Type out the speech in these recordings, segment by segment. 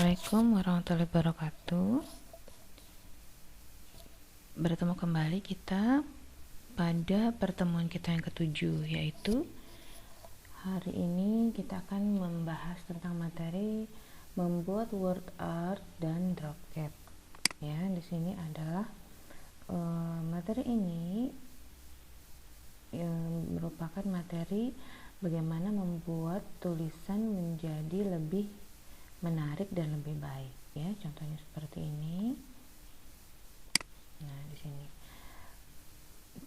Assalamualaikum warahmatullahi wabarakatuh. Bertemu kembali kita pada pertemuan kita yang ketujuh, yaitu hari ini kita akan membahas tentang materi membuat word art dan drop cap. Ya, di sini adalah materi ini yang merupakan materi bagaimana membuat tulisan menjadi lebih menarik dan lebih baik, ya. Contohnya seperti ini. Nah, di sini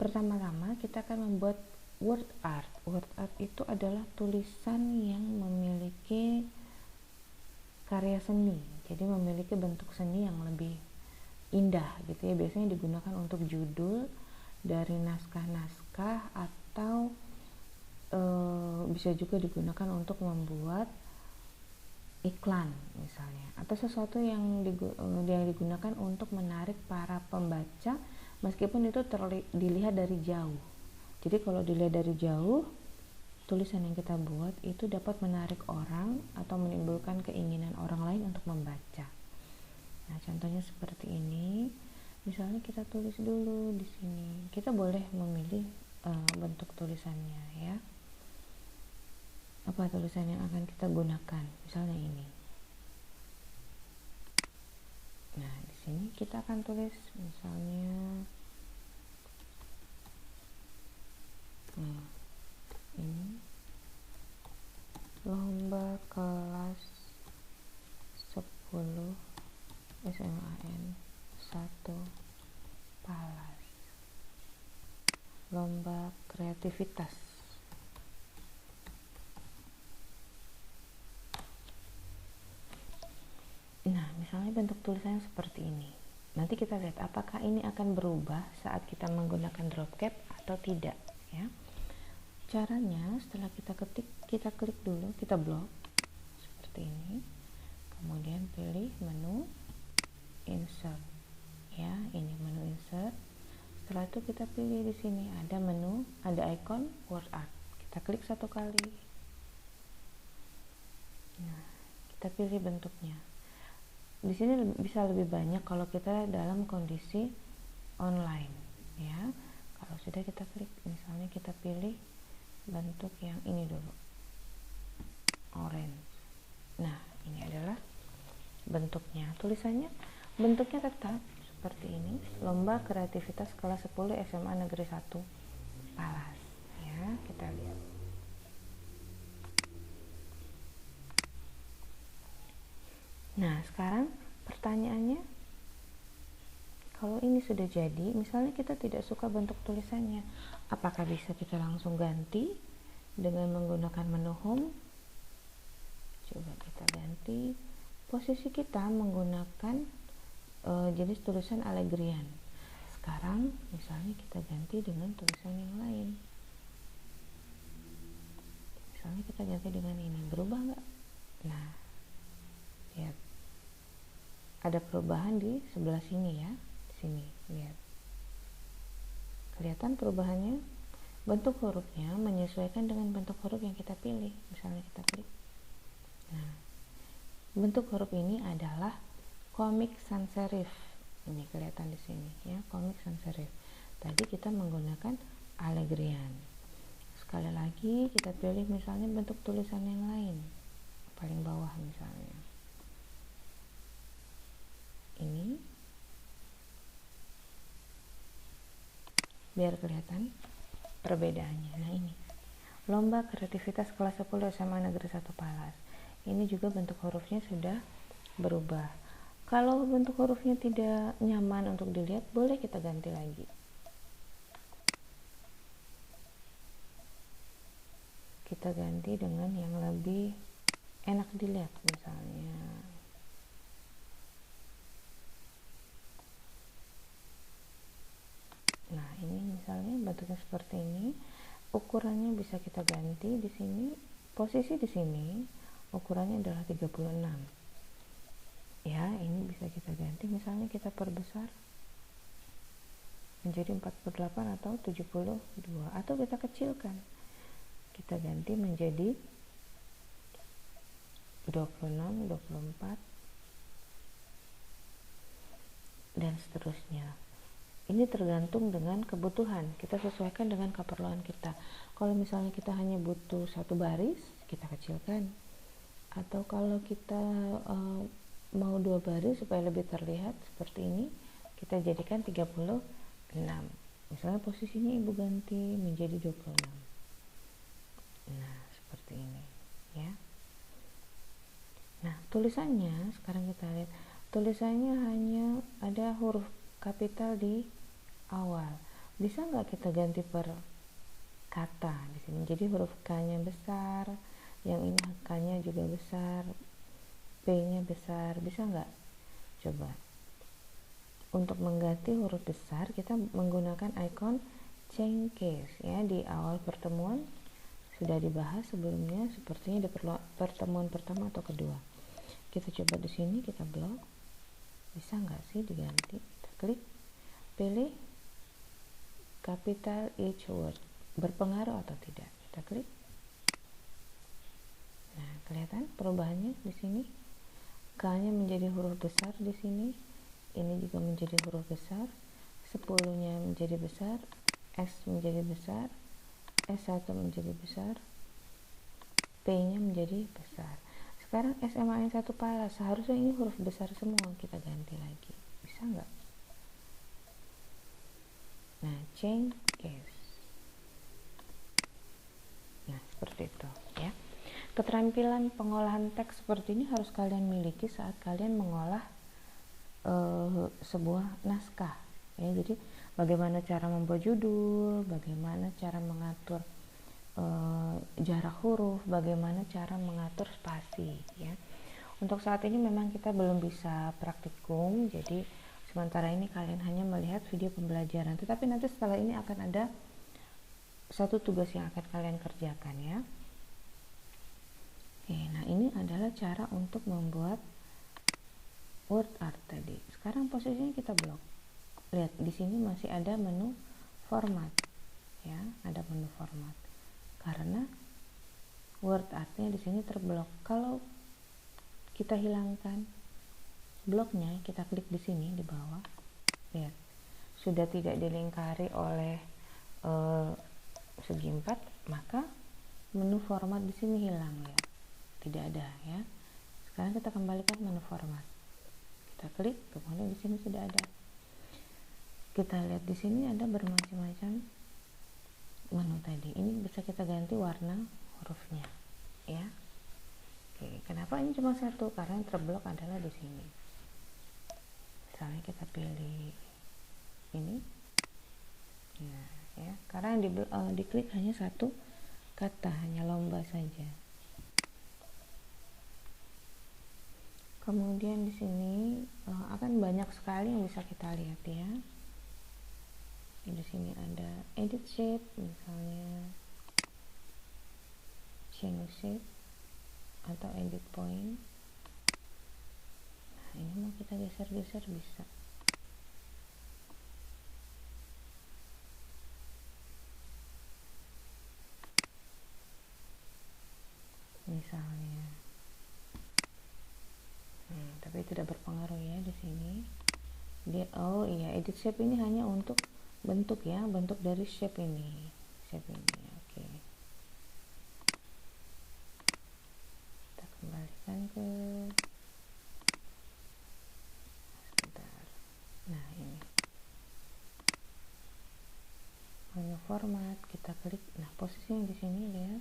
pertama-tama kita akan membuat word art. Word art itu adalah tulisan yang memiliki karya seni, jadi memiliki bentuk seni yang lebih indah gitu ya. Biasanya digunakan untuk judul dari naskah-naskah atau bisa juga digunakan untuk membuat iklan misalnya, atau sesuatu yang digunakan untuk menarik para pembaca meskipun itu dilihat dari jauh. Jadi kalau dilihat dari jauh, tulisan yang kita buat itu dapat menarik orang atau menimbulkan keinginan orang lain untuk membaca. Nah, contohnya seperti ini. Misalnya kita tulis dulu di sini. Kita boleh memilih bentuk tulisannya, ya. Apa tulisan yang akan kita gunakan? Misalnya ini. Nah, di sini kita akan tulis misalnya ini lomba kelas 10 SMAN 1 Palas. Lomba kreativitas. Nah, misalnya bentuk tulisannya seperti ini. Nanti kita lihat apakah ini akan berubah saat kita menggunakan drop cap atau tidak, ya. Caranya setelah kita ketik, kita klik dulu, kita blok seperti ini. Kemudian pilih menu insert. Ya, ini menu insert. Setelah itu kita pilih di sini ada menu, ada icon word art. Kita klik satu kali. Nah, kita pilih bentuknya. Di sini bisa lebih banyak kalau kita dalam kondisi online, ya. Kalau sudah kita klik, misalnya kita pilih bentuk yang ini dulu, orange. Nah, ini adalah bentuknya. Tulisannya bentuknya tetap seperti ini, lomba kreativitas kelas 10 SMA Negeri 1 Palas, ya. Kita lihat. Nah, sekarang pertanyaannya, kalau ini sudah jadi, misalnya kita tidak suka bentuk tulisannya, apakah bisa kita langsung ganti dengan menggunakan menu home? Coba kita ganti posisi kita menggunakan jenis tulisan Allegrian. Sekarang misalnya kita ganti dengan tulisan yang lain. Misalnya kita ganti dengan ini, berubah nggak? Nah, lihat, ada perubahan di sebelah sini, ya. Di sini, lihat. Kelihatan perubahannya? Bentuk hurufnya menyesuaikan dengan bentuk huruf yang kita pilih. Misalnya kita klik. Nah, bentuk huruf ini adalah Comic Sans Serif. Ini kelihatan di sini, ya, Comic Sans Serif. Tadi kita menggunakan Allegrian. Sekali lagi kita pilih misalnya bentuk tulisan yang lain, paling bawah misalnya. Ini biar kelihatan perbedaannya. Nah, ini lomba kreativitas kelas 10 SMA Negeri 1 Palas. Ini juga bentuk hurufnya sudah berubah. Kalau bentuk hurufnya tidak nyaman untuk dilihat, boleh kita ganti lagi. Kita ganti dengan yang lebih enak dilihat, misalnya nah, ini misalnya bentuknya seperti ini. Ukurannya bisa kita ganti di sini. Posisi di sini ukurannya adalah 36. Ya, ini bisa kita ganti, misalnya kita perbesar menjadi 48 atau 72, atau kita kecilkan. Kita ganti menjadi 26, 24, dan seterusnya. Ini tergantung dengan kebutuhan, kita sesuaikan dengan keperluan kita. Kalau misalnya kita hanya butuh 1 baris, kita kecilkan. Atau kalau kita mau 2 baris supaya lebih terlihat seperti ini, kita jadikan 36. Misalnya posisinya ibu ganti menjadi 26. Nah, seperti ini ya. Nah, tulisannya sekarang kita lihat. Tulisannya hanya ada huruf kapital di awal. Bisa nggak kita ganti per kata di sini? Jadi huruf K-nya besar, yang ini K-nya juga besar, P-nya besar. Bisa nggak? Coba. Untuk mengganti huruf besar, kita menggunakan icon change case ya. Di awal pertemuan sudah dibahas sebelumnya, sepertinya di pertemuan pertama atau kedua. Kita coba di sini, kita blok. Bisa nggak sih diganti? Kita klik, pilih capital each word, berpengaruh atau tidak. Kita klik. Nah, kelihatan perubahannya di sini. K-nya menjadi huruf besar di sini. Ini juga menjadi huruf besar. 10-nya menjadi besar, S menjadi besar, S1 menjadi besar, P-nya menjadi besar. Sekarang SMA 1 pala, seharusnya ini huruf besar semua, kita ganti lagi. Bisa nggak? Nah, change case. Nah, seperti itu ya. Keterampilan pengolahan teks seperti ini harus kalian miliki saat kalian mengolah sebuah naskah ya. Jadi bagaimana cara membuat judul, bagaimana cara mengatur jarak huruf, bagaimana cara mengatur spasi ya. Untuk saat ini memang kita belum bisa praktikum, jadi sementara ini kalian hanya melihat video pembelajaran, tetapi nanti setelah ini akan ada satu tugas yang akan kalian kerjakan ya. Oke, nah ini adalah cara untuk membuat word art tadi. Sekarang posisinya kita blok. Lihat di sini masih ada menu format ya, ada menu format. Karena word artnya di sini terblok. Kalau kita hilangkan bloknya, kita klik di sini di bawah. Lihat, sudah tidak dilingkari oleh segi 4, maka menu format di sini hilang ya. Tidak ada ya. Sekarang kita kembalikan menu format. Kita klik, kemudian di sini sudah ada. Kita lihat di sini ada bermacam-macam menu tadi. Ini bisa kita ganti warna hurufnya ya. Oke, kenapa ini cuma 1? Karena yang terblok adalah di sini. Misalnya kita pilih ini. Nah, ya, karena yang diklik hanya 1 kata, hanya lomba saja. Kemudian di sini akan banyak sekali yang bisa kita lihat ya. Di sini ada edit shape, misalnya change shape atau edit point. Nah, ini mau kita geser-geser bisa. Misalnya. Tapi tidak berpengaruh ya di sini. Oh iya, edit shape ini hanya untuk bentuk ya, bentuk dari shape ini. Oke. Kita kembalikan ke sebentar. Nah, ini. Menu format, kita klik. Nah, posisinya di sini lihat.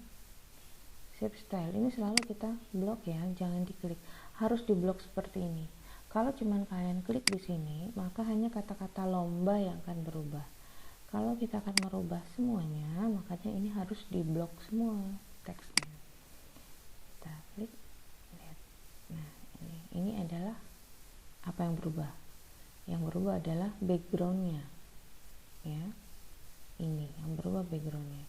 Shape style ini selalu kita blok ya, jangan diklik. Harus diblok seperti ini. Kalau cuman kalian klik di sini, maka hanya kata-kata lomba yang akan berubah. Kalau kita akan merubah semuanya, makanya ini harus diblok semua teksnya. Kita klik, lihat. Nah, ini adalah apa yang berubah. Yang berubah adalah backgroundnya, ya. Ini yang berubah backgroundnya.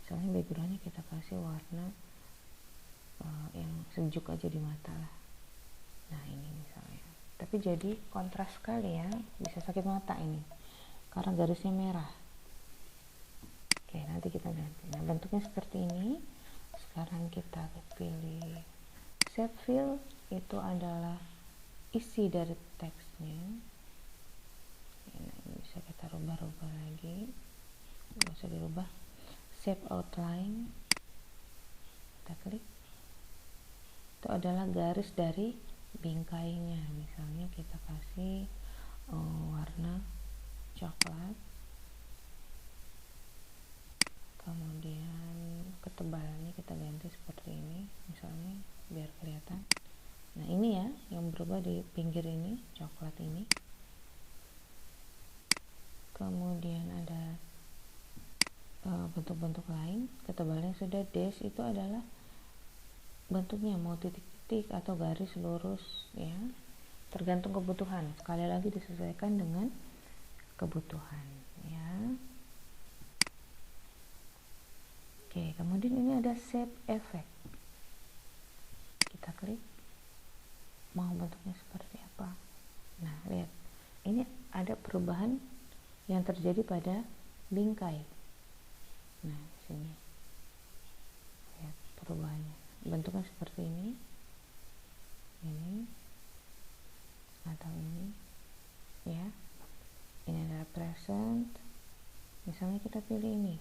Misalnya backgroundnya kita kasih warna yang sejuk aja di mata lah. Nah, ini misalnya. Tapi jadi kontras sekali ya, bisa sakit mata ini karena garisnya merah. Oke, nanti kita ganti. Nah, bentuknya seperti ini. Sekarang kita pilih set fill, itu adalah isi dari teksnya. rubah lagi, nggak usah dirubah. Shape outline, kita klik. Itu adalah garis dari bingkainya. Misalnya kita kasih warna coklat, kemudian ketebalannya kita ganti seperti ini misalnya biar kelihatan. Nah ini ya yang berubah di pinggir ini, coklat ini. Kemudian ada bentuk-bentuk lain, ketebalannya sudah. Dash itu adalah bentuknya mau titik-titik atau garis lurus ya, tergantung kebutuhan. Sekali lagi disesuaikan dengan kebutuhan ya. Oke, kemudian ini ada shape effect, kita klik mau bentuknya seperti apa. Nah lihat, ini ada perubahan yang terjadi pada bingkai. Nah sini lihat perubahannya, bentuknya seperti ini atau ini ya. Ini adalah present, misalnya kita pilih ini.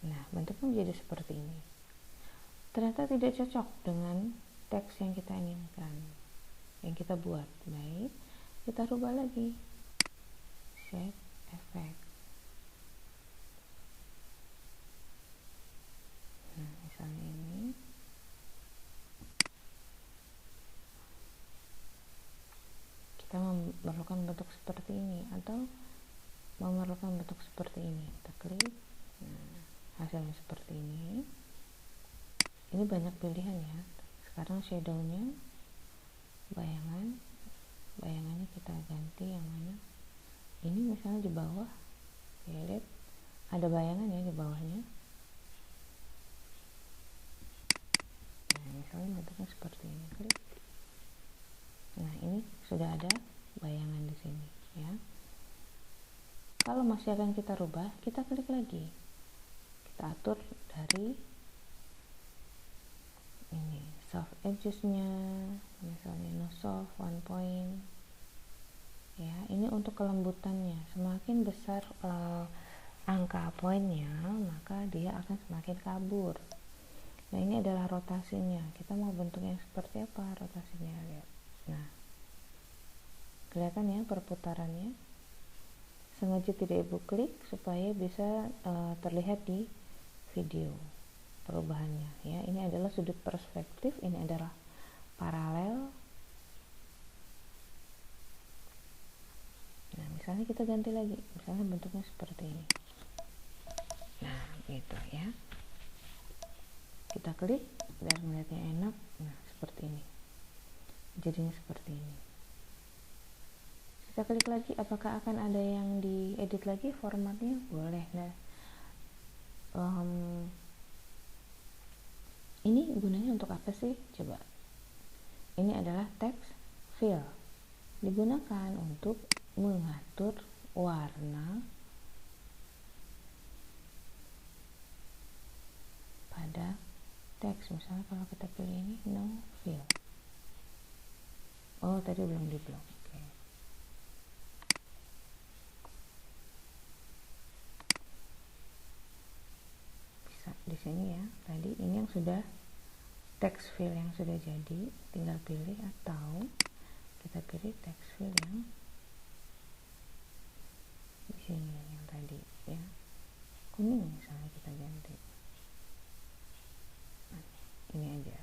Nah bentuknya menjadi seperti ini. Ternyata tidak cocok dengan teks yang kita inginkan, yang kita buat. Baik, kita rubah lagi, shape effect. Nah misalnya ini, kita memerlukan bentuk seperti ini atau memerlukan bentuk seperti ini, kita klik. Nah hasilnya seperti ini. Ini banyak pilihan ya. Sekarang shadownya, bayangannya kita ganti yang mana. Ini misalnya di bawah ya, lihat ada bayangan ya di bawahnya. Nah misalnya bentuknya seperti ini, klik. Nah ini sudah ada bayangan di sini ya. Kalau masih akan kita rubah, kita klik lagi, kita atur dari ini soft edges-nya, misalnya no soft, 1 point ya. Ini untuk kelembutannya, semakin besar angka poinnya maka dia akan semakin kabur. Nah ini adalah rotasinya, kita mau bentuknya seperti apa rotasinya, lihat. Nah kelihatan ya perputarannya. Sengaja tidak ibu klik supaya bisa terlihat di video perubahannya ya. Ini adalah sudut perspektif, ini adalah paralel. Nah misalnya kita ganti lagi, misalnya bentuknya seperti ini. Nah gitu ya, kita klik biar melihatnya enak. Nah seperti ini, jadinya seperti ini. Kita klik lagi, apakah akan ada yang diedit lagi formatnya? Boleh. Nah ini gunanya untuk apa sih? Coba, ini adalah text fill, digunakan untuk mengatur warna pada teks. Misalnya kalau kita pilih ini no fill, oh tadi belum di blok. Oke. Bisa di sini ya. Tadi ini yang sudah text fill yang sudah jadi, tinggal pilih, atau kita pilih text fill yang di sini yang tadi ya, kuning misalnya kita ganti. Nah, ini aja.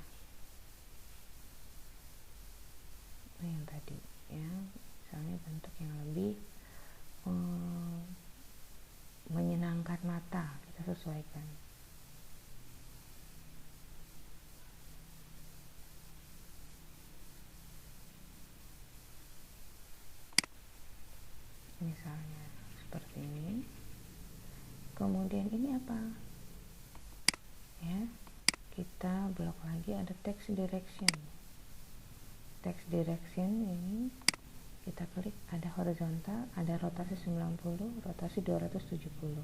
Nah yang tadi ya, misalnya bentuk yang lebih menyenangkan mata, kita sesuaikan. Misalnya seperti ini. Kemudian ini apa ya, kita blok lagi, ada text direction. Text direction ini kita klik, ada horizontal, ada rotasi 90, rotasi 270.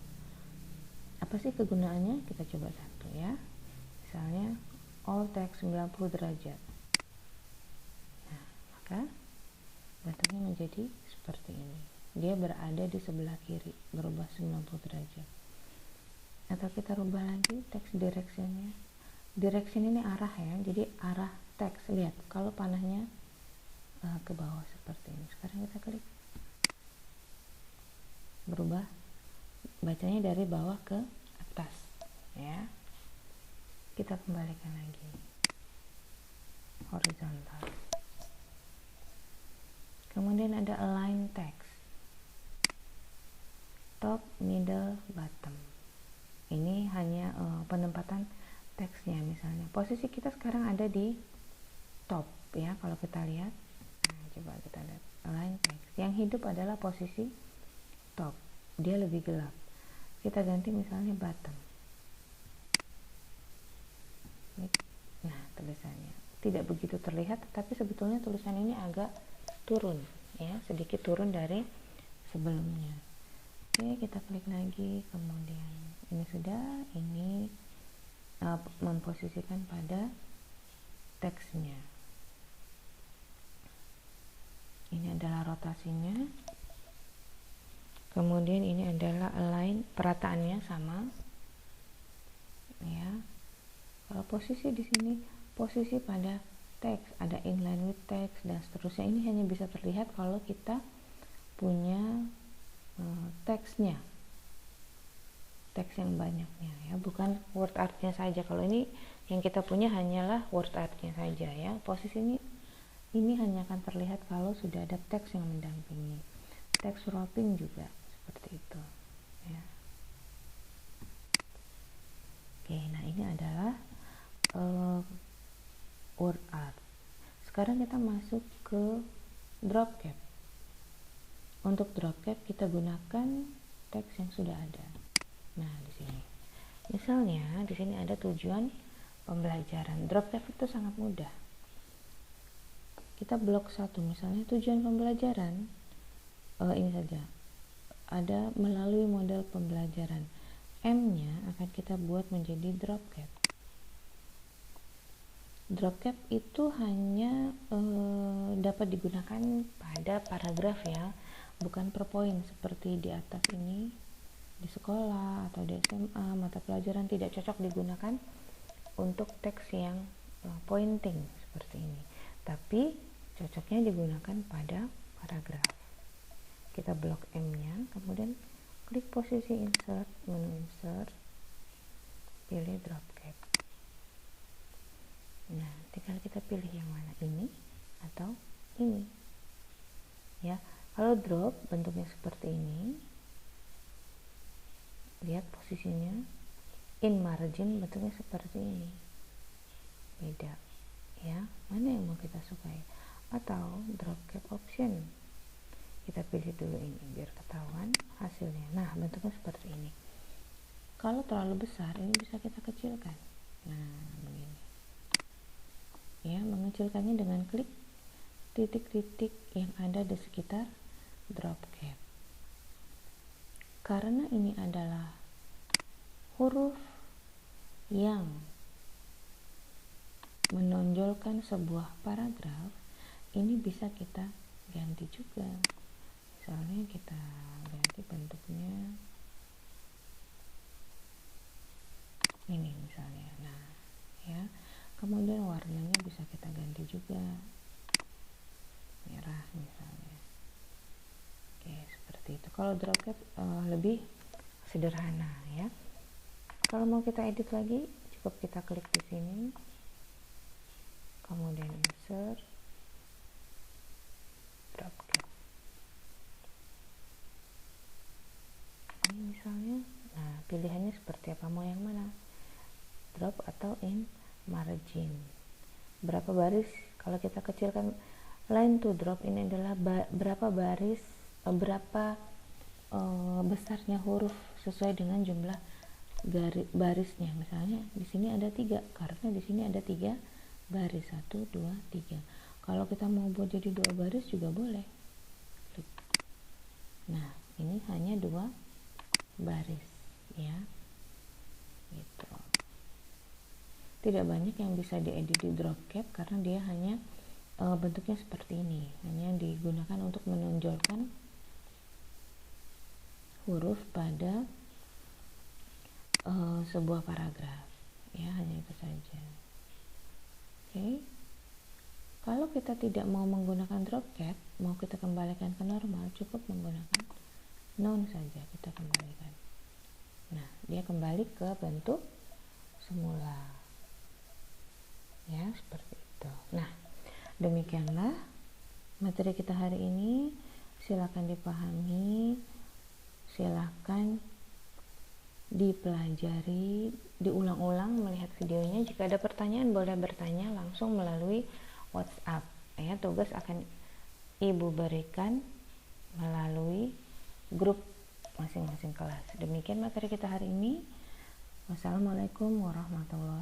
Apa sih kegunaannya? Kita coba satu ya. Misalnya all text 90 derajat. Nah maka bentuknya menjadi seperti ini. dia berada di sebelah kiri, berubah 90 derajat. Atau kita rubah lagi text directionnya. Direction ini arah ya, jadi arah teks. Lihat kalau panahnya ke bawah seperti ini. Sekarang kita klik, berubah, bacanya dari bawah ke atas ya. Kita kembalikan lagi horizontal. Kemudian ada align text, top, middle, bottom. Ini hanya penempatan teksnya. Misalnya posisi kita sekarang ada di top ya, kalau kita lihat. Nah, coba kita lihat align text. Yang hidup adalah posisi top, dia lebih gelap. Kita ganti misalnya bottom. Nah, tulisannya tidak begitu terlihat, tapi sebetulnya tulisan ini agak turun ya, sedikit turun dari sebelumnya. Oke, kita klik lagi, kemudian ini sudah, ini memposisikan pada teksnya. Ini adalah rotasinya. Kemudian ini adalah align, perataannya sama ya. Kalau posisi di sini, posisi pada teks, ada inline with text dan seterusnya. Ini hanya bisa terlihat kalau kita punya teksnya, teks yang banyaknya ya, bukan word artnya saja. Kalau ini yang kita punya hanyalah word artnya saja ya. Posisi ini hanya akan terlihat kalau sudah ada teks yang mendampingi. Teks wrapping juga seperti itu ya. Oke, nah ini adalah word art. Sekarang kita masuk ke drop cap. Untuk drop cap kita gunakan teks yang sudah ada. Nah, di sini. Misalnya di sini ada tujuan pembelajaran. Drop cap itu sangat mudah. Kita blok 1, misalnya tujuan pembelajaran. Ini saja. Ada melalui model pembelajaran. M-nya akan kita buat menjadi drop cap. Drop cap itu hanya dapat digunakan pada paragraf ya, bukan per poin seperti di atas ini. Di sekolah atau di SMA mata pelajaran tidak cocok digunakan untuk teks yang pointing seperti ini, tapi cocoknya digunakan pada paragraf. Kita blok M-nya, kemudian klik posisi insert, menu insert, pilih drop cap. Nah, tinggal kita pilih yang mana, ini atau ini ya. Kalau drop bentuknya seperti ini, lihat posisinya. In margin bentuknya seperti ini, beda ya. Mana yang mau kita sukai? Atau drop cap option, kita pilih dulu ini biar ketahuan hasilnya. Nah, bentuknya seperti ini. Kalau terlalu besar ini bisa kita kecilkan. Nah, begini ya. Mengecilkannya dengan klik titik-titik yang ada di sekitar drop cap. Karena ini adalah huruf yang menonjolkan sebuah paragraf, ini bisa kita ganti juga. Misalnya kita ganti bentuknya ini misalnya. Nah ya, kemudian warnanya bisa kita ganti juga, merah misalnya. Oke, seperti itu. Kalau drop cap lebih sederhana ya. Kalau mau kita edit lagi, cukup kita klik di sini, kemudian insert, drop cap. Ini misalnya, nah pilihannya seperti apa, mau yang mana, drop atau in margin. Berapa baris? Kalau kita kecilkan line to drop, ini adalah berapa baris, berapa besarnya huruf sesuai dengan jumlah barisnya. Misalnya di sini ada 3 karena di sini ada 3 baris, 1, 2, 3. Kalau kita mau buat jadi 2 baris juga boleh. Nah, ini hanya 2 baris ya. Gitu. Tidak banyak yang bisa diedit di drop cap karena dia hanya bentuknya seperti ini, hanya digunakan untuk menonjolkan huruf pada sebuah paragraf. Ya, hanya itu saja. Oke. Kalau kita tidak mau menggunakan drop cat, mau kita kembalikan ke normal, cukup menggunakan noun saja kita kembalikan. Nah, dia kembali ke bentuk semula. Ya, seperti itu. Nah, demikianlah materi kita hari ini. Silakan dipahami, silakan dipelajari, diulang-ulang melihat videonya. Jika ada pertanyaan boleh bertanya langsung melalui WhatsApp. Ya, tugas akan Ibu berikan melalui grup masing-masing kelas. Demikian materi kita hari ini. Wassalamualaikum warahmatullahi wabarakatuh.